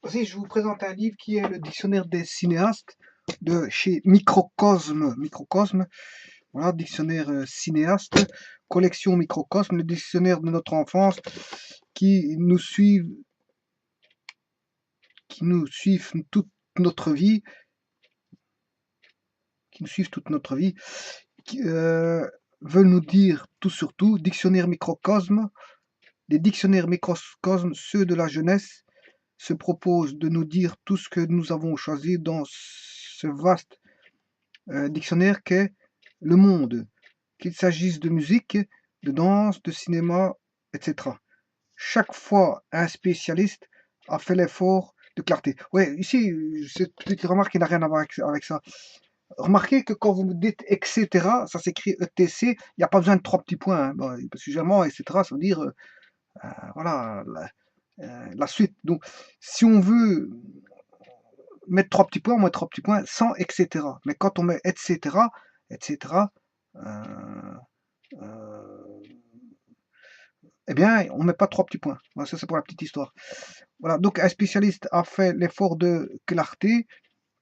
Voici, je vous présente un livre qui est le dictionnaire des cinéastes de chez Microcosme. Microcosme, voilà, dictionnaire cinéaste, collection Microcosme, le dictionnaire de notre enfance qui nous suivent toute notre vie, qui nous suivent toute notre vie, qui veulent nous dire tout sur tout. Dictionnaire Microcosme, les dictionnaires Microcosme, ceux de la jeunesse, se propose de nous dire tout ce que nous avons choisi dans ce vaste dictionnaire qu'est le monde, qu'il s'agisse de musique, de danse, de cinéma, etc. Chaque fois, un spécialiste a fait l'effort de clarté. Ouais, ici, cette petite remarque qui n'a rien à voir avec ça. Remarquez que quand vous dites etc., ça s'écrit ETC, il n'y a pas besoin de trois petits points, hein. Bon, parce que généralement, etc., ça veut dire, voilà, la suite. Donc, si on veut mettre trois petits points, on met trois petits points sans etc. Mais quand on met etc., etc., eh bien, on ne met pas trois petits points. Voilà, ça, c'est pour la petite histoire. Voilà, donc un spécialiste a fait l'effort de clarté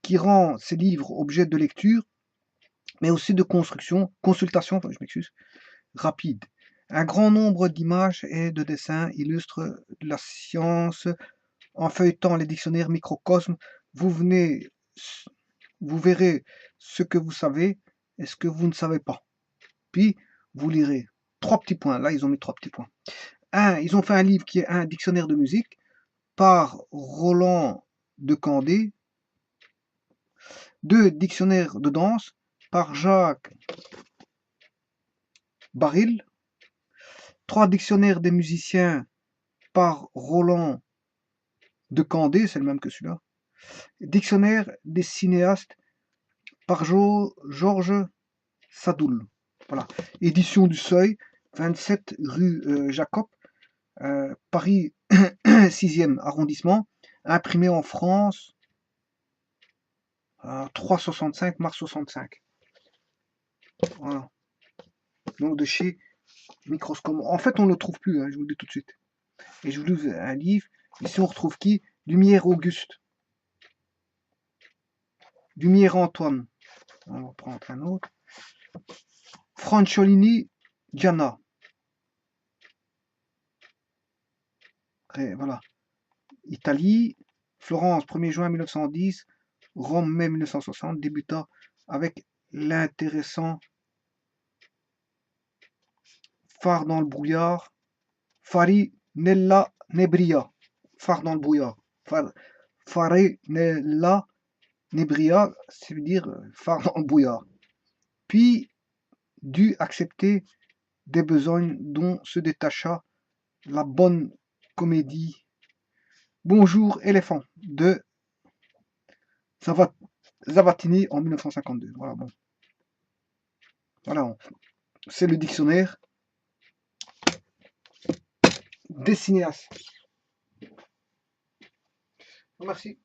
qui rend ses livres objets de lecture, mais aussi de consultation, enfin, je m'excuse, rapide. Un grand nombre d'images et de dessins illustrent la science. En feuilletant les dictionnaires Microcosme, vous verrez ce que vous savez et ce que vous ne savez pas. Puis, vous lirez. Trois petits points. Là, ils ont mis trois petits points. Ils ont fait un livre qui est un dictionnaire de musique par Roland de Candé. 2 dictionnaires de danse par Jacques Baril. 3 dictionnaires des musiciens par Roland de Candé, c'est le même que celui-là. Dictionnaire des cinéastes par Georges Sadoul. Voilà. Édition du Seuil, 27 rue Jacob, Paris 6e arrondissement, imprimé en France, 365 mars 65. Voilà. Donc de chez Microscope. En fait, on ne le trouve plus, hein, je vous le dis tout de suite. Et je vous lis un livre. Ici, on retrouve qui? Lumière Auguste. Lumière Antoine. On va prendre un autre. Franciolini Gianna. Voilà. Italie. Florence, 1er juin 1910. Rome, mai 1960. Débuta avec l'intéressant Phare dans le brouillard. Fari nella nebria. Phare dans le brouillard. Fare nella nebria, ça veut dire phare dans le brouillard. Puis dut accepter des besognes dont se détacha la bonne comédie Bonjour éléphant de Zavattini en 1952. Voilà, bon. Voilà, c'est le dictionnaire des cinéastes. Merci.